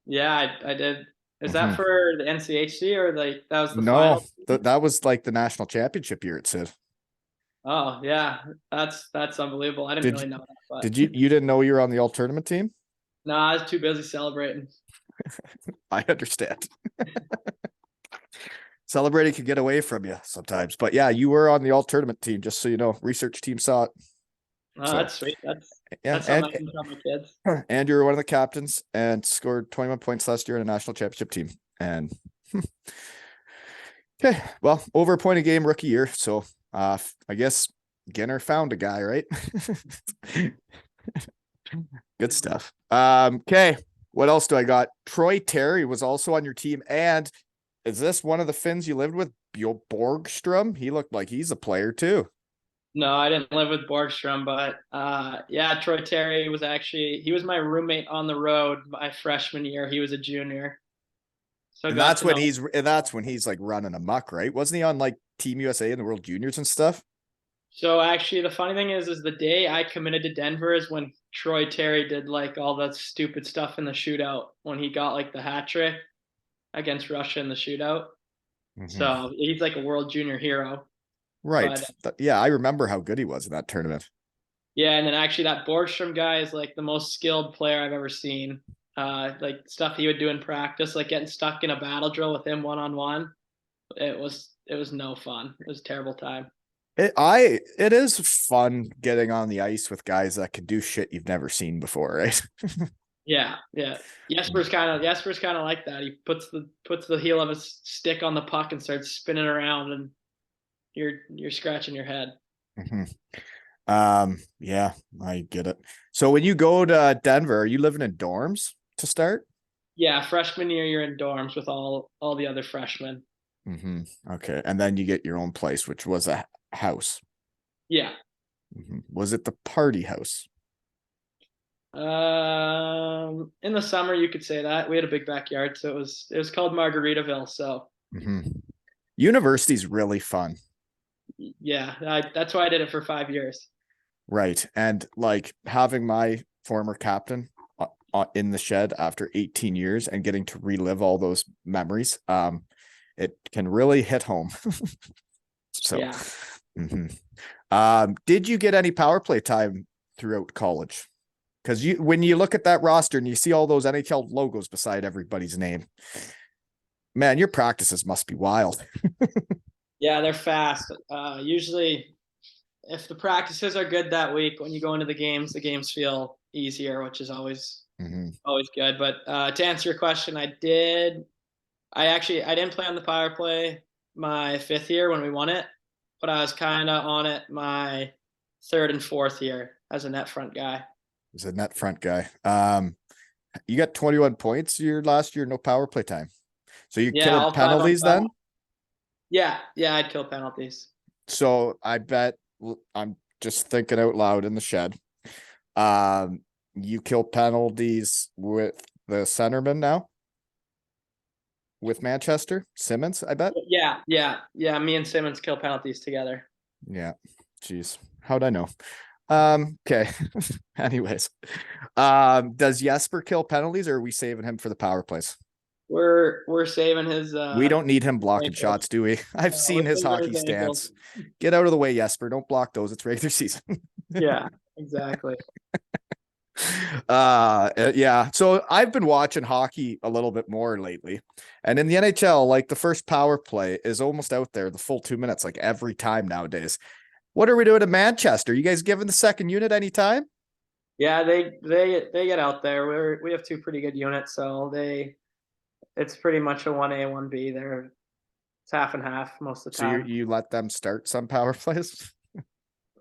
Yeah, I did. Is that for the NCHC or like that was the final? That was like the national championship year, it said. Oh yeah, that's unbelievable. I didn't really know that. But... Did you didn't know you were on the all tournament team? No, I was too busy celebrating. I understand. Celebrating can get away from you sometimes, but yeah, you were on the all tournament team, just so you know. Research team saw it. Oh, so, that's sweet. That's something I can tell my kids. And you were one of the captains and scored 21 points last year in a national championship team. And okay, well, over a point a game rookie year. So I guess Ginner found a guy, right? Good stuff. Okay, what else do I got? Troy Terry was also on your team. And is this one of the Finns you lived with, Borgstrom? He looked like he's a player too. No, I didn't live with Borgstrom, but yeah, Troy Terry was he was my roommate on the road my freshman year. He was a junior. So that's when he's like running amok, right? Wasn't he on like Team USA and the World Juniors and stuff? So actually the funny thing is the day I committed to Denver is when Troy Terry did like all that stupid stuff in the shootout when he got like the hat trick against Russia in the shootout. So he's like a world junior hero. Right. But, yeah, I remember how good he was in that tournament. Yeah, and then actually that Borgstrom guy is like the most skilled player I've ever seen. Like stuff he would do in practice, like getting stuck in a battle drill with him one-on-one. It was no fun. It was a terrible time. It is fun getting on the ice with guys that can do shit you've never seen before, right? Yeah. Jesper's kind of like that. He puts the heel of his stick on the puck and starts spinning around, and you're scratching your head. Yeah, I get it. So when you go to Denver, are you living in dorms to start? Yeah, freshman year you're in dorms with all the other freshmen. Okay. And then you get your own place, which was a house. Yeah. Was it the party house? In the summer you could say that. We had a big backyard, so it was called Margaritaville. So University's really fun. yeah, that's why I did it for 5 years. Right. And like having my former captain in the shed after 18 years and getting to relive all those memories, it can really hit home. So, Yeah. Did you get any power play time throughout college? Because when you look at that roster and you see all those NHL logos beside everybody's name, man, your practices must be wild. Yeah, they're fast. Usually, if the practices are good that week, when you go into the games feel easier, which is always good. But to answer your question, I did. I didn't play on the power play my 5th year when we won it, but I was kind of on it my 3rd and 4th year as a net front guy. As a net front guy. You got 21 points your last year, no power play time. So you killed penalties then? Yeah, I'd kill penalties. So I bet I'm just thinking out loud in the shed. You kill penalties with the centerman now? With Manchester? Simmons, I bet? Yeah. Me and Simmons kill penalties together. Yeah. Jeez. How'd I know? Okay. Anyways. Does Jesper kill penalties or are we saving him for the power plays? We're saving his we don't need him blocking shots, do we? I've seen his hockey stance. Get out of the way, Jesper. Don't block those. It's regular season. Yeah, exactly. Yeah. So I've been watching hockey a little bit more lately. And in the NHL, like the first power play is almost out there, the full 2 minutes, like every time nowadays. What are we doing in Manchester? You guys giving the second unit any time? Yeah, they get out there. We have 2 pretty good units, so it's pretty much a 1A, 1B. It's half and half most of the time. So you let them start some power plays?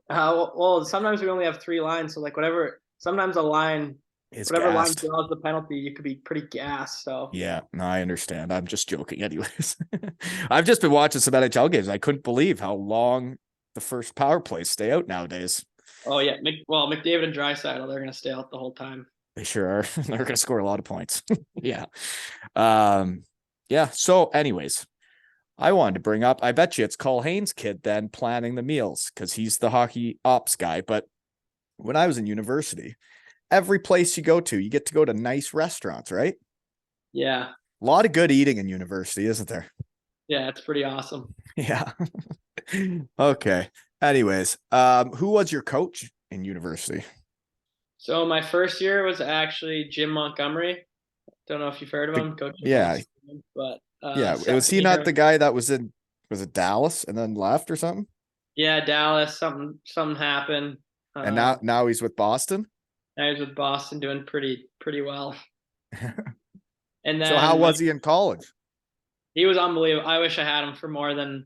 Well, sometimes we only have 3 lines, so like sometimes a line whatever line draws the penalty, you could be pretty gassed. So yeah, no, I understand. I'm just joking, anyways. I've just been watching some NHL games. I couldn't believe how long the first power plays stay out nowadays. Oh yeah, McDavid and Draisaitl, they're gonna stay out the whole time. They sure are. They're gonna score a lot of points. Yeah. Yeah. So, anyways, I wanted to bring up, I bet you it's Culhane's kid then planning the meals because he's the hockey ops guy. But when I was in university, every place you go to, you get to go to nice restaurants, right? Yeah. A lot of good eating in university, isn't there? Yeah, it's pretty awesome. Yeah. Okay. Anyways, who was your coach in university? So my first year was actually Jim Montgomery. Don't know if you've heard of him. Coach. Yeah. But yeah, was he not the guy that was it Dallas and then left or something? Yeah, Dallas. Something happened. And now he's with Boston. Now he's with Boston, doing pretty well. And then, so how was he in college? He was unbelievable. I wish I had him for more than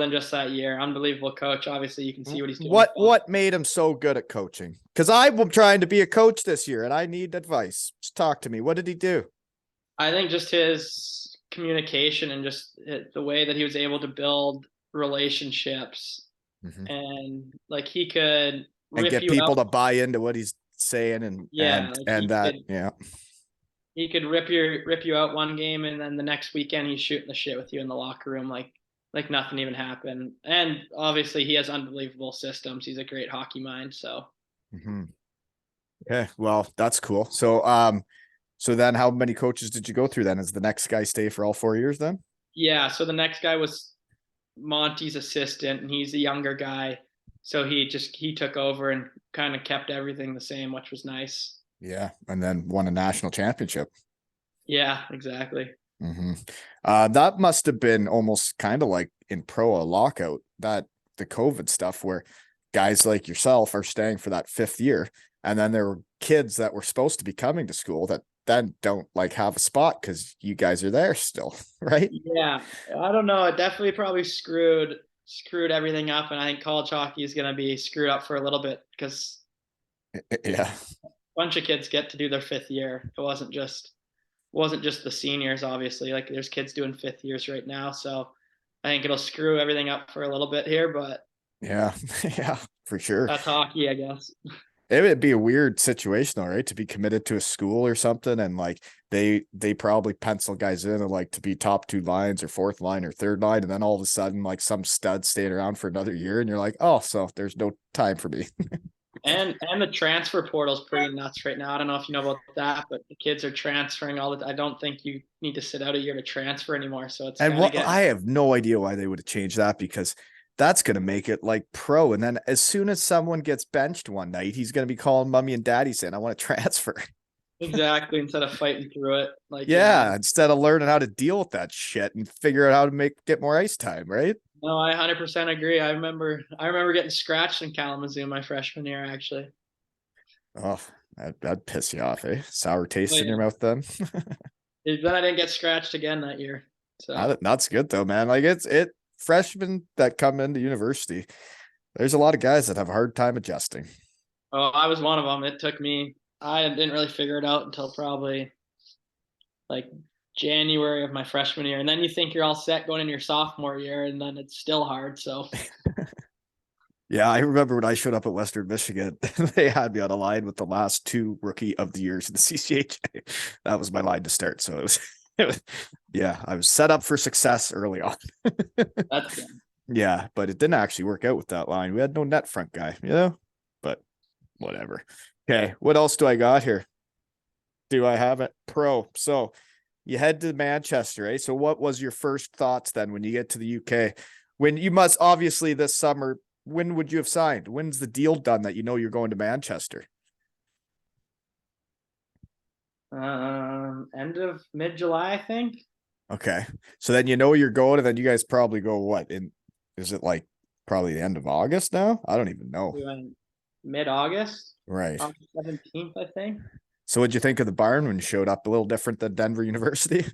just that year. Unbelievable coach. Obviously, you can see what he's doing. What made him so good at coaching? Because I'm trying to be a coach this year and I need advice. Just talk to me. What did he do? I think just his communication and just the way that he was able to build relationships, and like he could get people to buy into what he's saying he could rip you out one game and then the next weekend he's shooting the shit with you in the locker room like nothing even happened. And obviously he has unbelievable systems. He's a great hockey mind. So okay, well, that's cool. So then how many coaches did you go through then? Is the next guy stay for all 4 years then? Yeah, so the next guy was Monty's assistant and he's a younger guy. So he took over and kind of kept everything the same, which was nice. Yeah, and then won a national championship. Yeah, exactly. That must have been almost kind of like in pro a lockout, that the COVID stuff where guys like yourself are staying for that 5th year. And then there were kids that were supposed to be coming to school that then don't like have a spot because you guys are there still, right? Yeah, I don't know. It definitely probably screwed screwed everything up, and I think college hockey is going to be screwed up for a little bit because Yeah. a bunch of kids get to do their 5th year. It wasn't just the seniors, obviously. Like there's kids doing 5th years right now, so I think it'll screw everything up for a little bit here, but Yeah. Yeah, for sure. that's hockey, I guess. It would be a weird situation, though, right? To be committed to a school or something, and like they probably pencil guys in and like to be top 2 lines or 4th line or 3rd line, and then all of a sudden, like some stud staying around for another year, and you're like, oh, so there's no time for me. And the transfer portal is pretty nuts right now. I don't know if you know about that, but the kids are transferring all the. I don't think you need to sit out a year to transfer anymore. So it's And kind of what I have no idea why they would have changed that, because that's going to make it like pro. And then as soon as someone gets benched one night, he's going to be calling mommy and daddy saying, I want to transfer. exactly instead of fighting through it. Like Yeah, instead of learning how to deal with that shit and figure out how to get more ice time, right? No, I 100% agree. I remember getting scratched in Kalamazoo my freshman year, actually. Oh, that'd piss you off, eh? Sour taste Oh, in your yeah. mouth then. Then I didn't get scratched again that year. So That's good though, man. Like it freshmen that come into university, there's a lot of guys that have a hard time adjusting. I was one of them. It took me. I didn't really figure it out until probably like January of my freshman year, and then you think you're all set going into your sophomore year, and then it's still hard. So Yeah, I remember when I showed up at Western Michigan, they had me on a line with the last 2 rookie of the years in the CCHA. That was my line to start. So yeah, I was set up for success early on. that's good. Yeah, but it didn't actually work out with that line. We had no net front guy, but whatever. Okay, what else do I got here? Do I have it? Pro. So you head to Manchester, eh? So what was your first thoughts then when you get to the UK? When you must obviously this summer, when would you have signed? When's the deal done that you're going to Manchester? End of mid-July, I think. Okay. So then you're going, and then you guys probably go what? Is it like probably the end of August now? I don't even know. We went mid-August. Right. August 17th, I think. So what'd you think of the barn when you showed up? A little different than Denver University?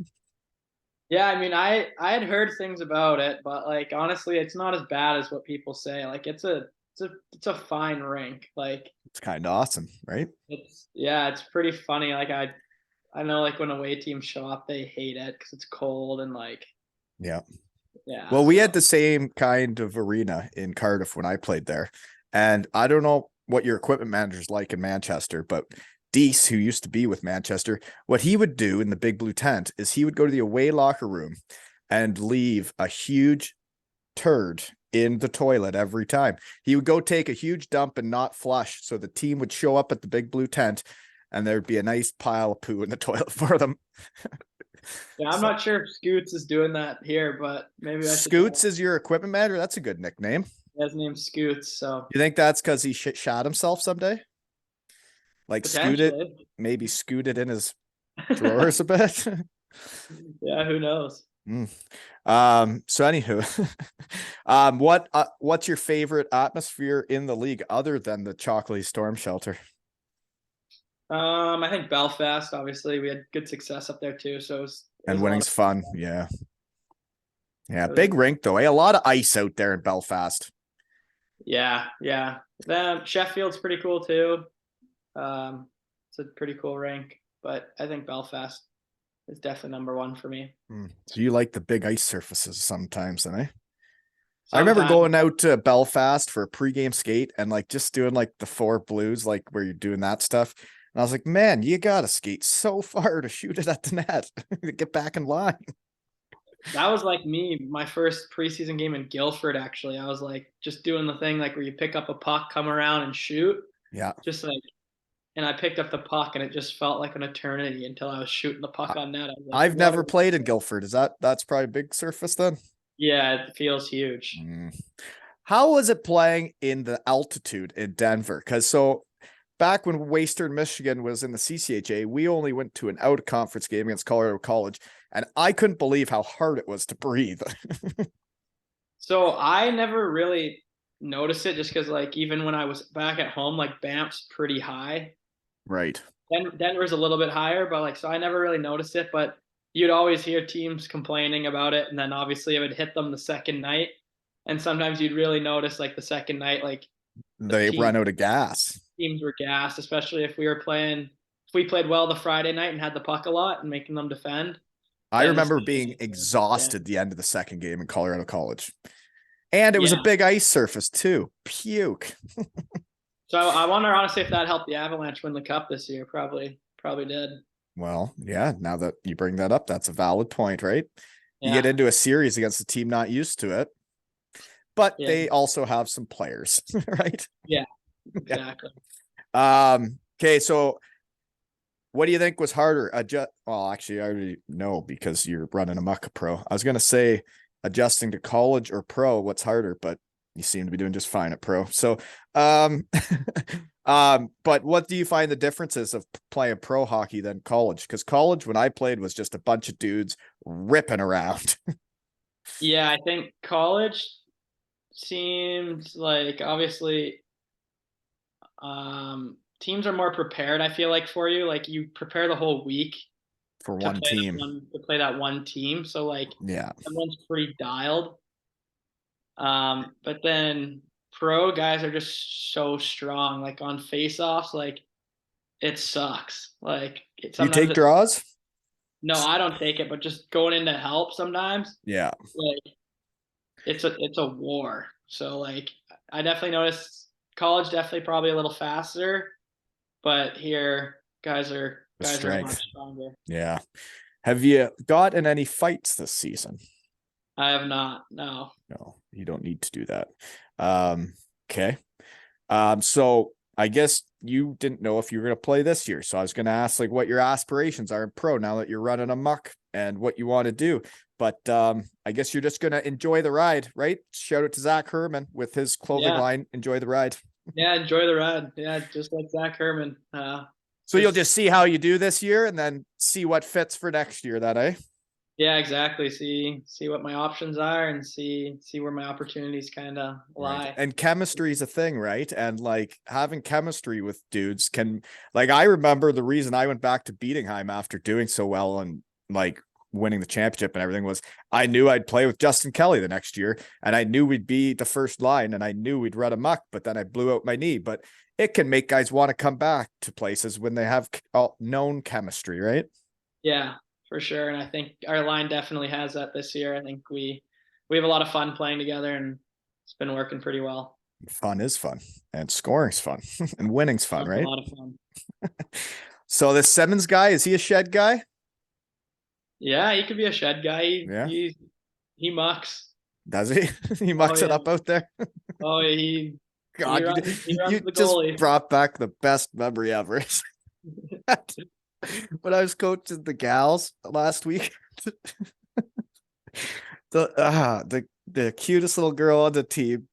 Yeah, I mean, I had heard things about it, but like honestly, it's not as bad as what people say. Like it's a fine rink. Like It's kind of awesome, right? it's pretty funny. Like I know like when away teams show up, they hate it because it's cold and like Yeah. yeah. Well, we had the same kind of arena in Cardiff when I played there. And I don't know what your equipment manager's like in Manchester, but Deese, who used to be with Manchester, what he would do in the big blue tent is he would go to the away locker room and leave a huge turd in the toilet every time. He would go take a huge dump and not flush. So the team would show up at the big blue tent and there'd be a nice pile of poo in the toilet for them. Yeah, I'm not sure if Scoots is doing that here, but maybe I should. Scoots is your equipment manager? That's a good nickname. His name's Scoots, so You think that's because he shot himself someday? Like maybe scooted in his drawers a bit. Yeah, who knows? So anywho, what's your favorite atmosphere in the league other than the Chocolate Storm Shelter? I think Belfast, obviously, we had good success up there too. So and winning's fun. Yeah. Yeah. Big rink though. A lot of ice out there in Belfast. Yeah. Yeah. Then Sheffield's pretty cool too. It's a pretty cool rink, but I think Belfast is definitely number one for me. So you like the big ice surfaces sometimes, then, eh? I remember going out to Belfast for a pregame skate and like just doing like the 4 blues, like where you're doing that stuff. And I was like, man, you gotta skate so far to shoot it at the net to get back in line. That was like me, my first preseason game in Guildford, actually. I was like just doing the thing like where you pick up a puck, come around and shoot. Yeah. Just like, and I picked up the puck and it just felt like an eternity until I was shooting the puck on net. Like, I've never played in Guildford. That's probably a big surface then? Yeah, it feels huge. How was it playing in the altitude in Denver? Because so back when Western Michigan was in the CCHA, we only went to an out-of-conference game against Colorado College, and I couldn't believe how hard it was to breathe. So I never really noticed it just because, like, even when I was back at home, like, Banff's pretty high. Right. Denver's a little bit higher, but, like, so I never really noticed it, but you'd always hear teams complaining about it, and then obviously it would hit them the second night. And sometimes you'd really notice like the second night, like they run out of gas. Teams were gassed, especially if we played well the Friday night and had the puck a lot and making them defend. I remember being exhausted the end of the second game in Colorado College. And it was a big ice surface too. Puke. So I wonder honestly if that helped the Avalanche win the cup this year. Probably did. Well, yeah, now that you bring that up, that's a valid point, right? You Yeah. get into a series against a team not used to it, but they also have some players, right? Yeah, exactly. Okay, so what do you think was harder? Well, actually, I already know because you're running a muck pro. I was going to say adjusting to college or pro, what's harder, but you seem to be doing just fine at pro. So, but what do you find the differences of playing pro hockey than college? Because college, when I played, was just a bunch of dudes ripping around. Yeah, I think college seems like obviously teams are more prepared, I feel like, for you. Like you prepare the whole week for one team to play that one team. So like everyone's pretty dialed. But then pro guys are just so strong. Like on face-offs, like it sucks. Like you take draws? No, I don't take it, but just going in to help sometimes. Yeah. Like it's a war. So like I definitely noticed college definitely probably a little faster, but here guys are much stronger. Yeah. Have you got in any fights this season? I have not. No. No, you don't need to do that. Okay. So I guess you didn't know if you were going to play this year. So I was going to ask like what your aspirations are in pro now that you're running a muck and what you want to do. But I guess you're just going to enjoy the ride, right? Shout out to Zach Herman with his clothing line. Enjoy the ride. Yeah, enjoy the ride. Yeah, just like Zach Herman. So you'll just see how you do this year and then see what fits for next year, that, eh? Yeah, exactly. See what my options are and see where my opportunities kind of lie. Right. And chemistry is a thing, right? And like having chemistry with dudes can, like, I remember the reason I went back to Bietigheim after doing so well and like winning the championship and everything was I knew I'd play with Justin Kelly the next year and I knew we'd be the first line and I knew we'd run a muck, but then I blew out my knee. But it can make guys want to come back to places when they have known chemistry, right? Yeah, for sure. And I think our line definitely has that this year. I think we have a lot of fun playing together and it's been working pretty well. Fun is fun and scoring's fun and winning's fun, right? A lot of fun. So this Simmons guy, is he a shed guy? Yeah, he could be a shed guy. He mucks. Does he? He mucks it up out there. Oh, he God, he runs you the just goalie. brought back the best memory ever. When I was coaching the gals last week, the cutest little girl on the team,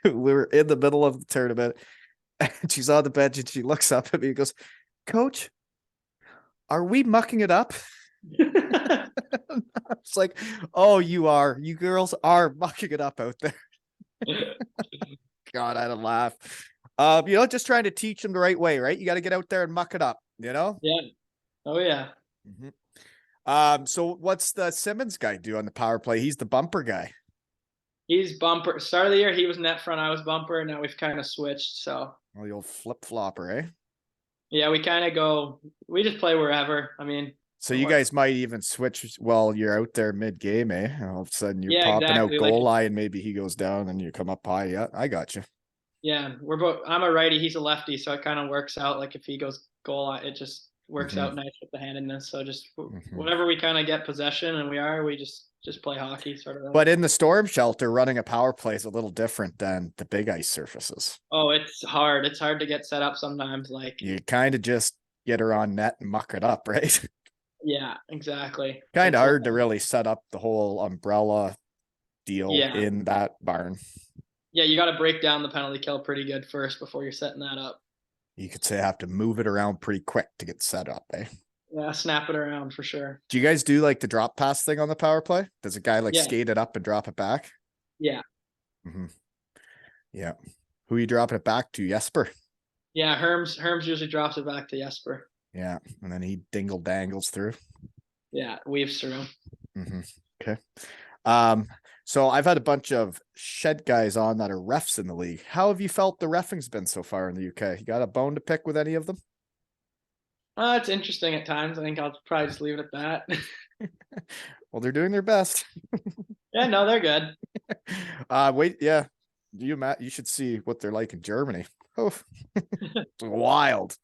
we were in the middle of the tournament, and she's on the bench and she looks up at me and goes, "Coach, are we mucking it up?" It's like, oh, you girls are mucking it up out there. God, I had a laugh. Just trying to teach them the right way, right? You got to get out there and muck it up, Yeah. Oh yeah. Mm-hmm. So what's the Simmons guy do on the power play? He's the bumper guy. He's bumper. Start of the year, he was net front. I was bumper, and now we've kind of switched. So. Well, the old flip flopper, eh? Yeah, we kind of go. We just play wherever. I mean. So you guys might even switch while you're out there mid-game, eh? And all of a sudden you're popping out goal line, maybe he goes down and you come up high. Yeah, I got you. Yeah, we're both. I'm a righty, he's a lefty, so it kind of works out. Like if he goes goal line, it just works out nice with the handedness. So just whenever we kind of get possession and we just play hockey sort of. But in the storm shelter, running a power play is a little different than the big ice surfaces. Oh, it's hard. It's hard to get set up sometimes. Like you kind of just get her on net and muck it up, right? Yeah, exactly. Kind of hard to really set up the whole umbrella deal in that barn. Yeah, you got to break down the penalty kill pretty good first before you're setting that up. You could say I have to move it around pretty quick to get set up, eh? Yeah, snap it around for sure. Do you guys do like the drop pass thing on the power play? Does a guy like skate it up and drop it back? Yeah. Yeah. Who are you dropping it back to? Jesper? Yeah, Herms usually drops it back to Jesper. Yeah, and then he dingle dangles through. Yeah, weaves through. Okay. So I've had a bunch of shed guys on that are refs in the league. How have you felt the reffing's been so far in the UK? You got a bone to pick with any of them? It's interesting at times. I think I'll probably just leave it at that. Well, they're doing their best. Yeah, no, they're good. Wait, yeah. You should see what they're like in Germany. Oh, it's wild.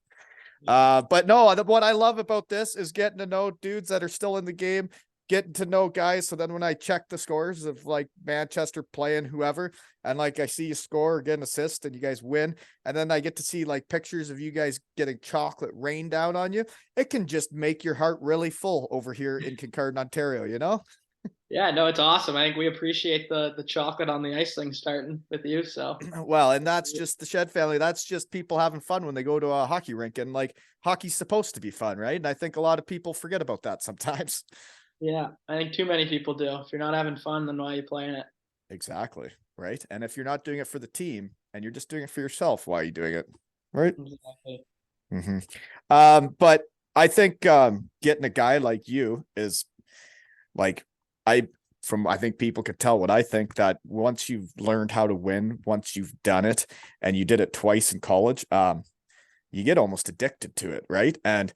But no, what I love about this is getting to know dudes that are still in the game, getting to know guys. So then when I check the scores of like Manchester playing whoever, and like I see you score or get an assist and you guys win, and then I get to see like pictures of you guys getting chocolate rain down on you, it can just make your heart really full over here in Kincardine, Ontario, you know? Yeah, no, it's awesome. I think we appreciate the chocolate on the ice thing starting with you. So Well, and that's just the Shed family. That's just people having fun when they go to a hockey rink, and like hockey's supposed to be fun, right? And I think a lot of people forget about that sometimes. yeah, I think too many people do. If you're not having fun, then why are you playing it? Exactly. Right. And if you're not doing it for the team and you're just doing it for yourself, why are you doing it? Right. Exactly. But I think getting a guy like you is like I think people could tell what I think, that once you've learned how to win, once you've done it and you did it twice in college, you get almost addicted to it, right? And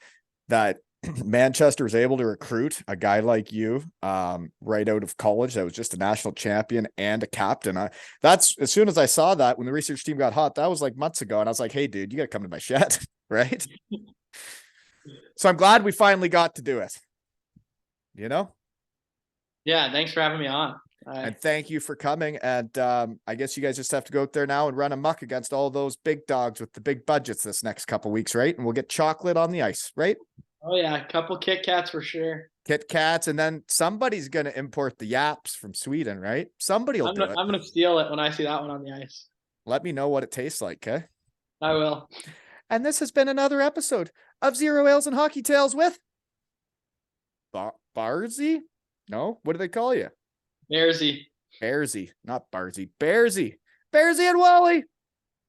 that Manchester was able to recruit a guy like you right out of college that was just a national champion and a captain. That's as soon as I saw that when the research team got hot, that was like months ago. And I was like, hey, dude, you got to come to my shed, right? So I'm glad we finally got to do it. You know? Yeah, thanks for having me on. And thank you for coming. And I guess you guys just have to go out there now and run amok against all those big dogs with the big budgets this next couple weeks, right? And we'll get chocolate on the ice, right? Oh yeah, a couple Kit Kats for sure. Kit Kats, and then somebody's going to import the Japps from Sweden, right? Somebody will do it. I'm gonna steal it when I see that one on the ice. Let me know what it tastes like, okay? I will. And this has been another episode of Zero Ales and Hockey Tales with Barzy? No, what do they call you? Bearsy. Bearsy, not Barzy. Bearsy. Bearsy and Wally.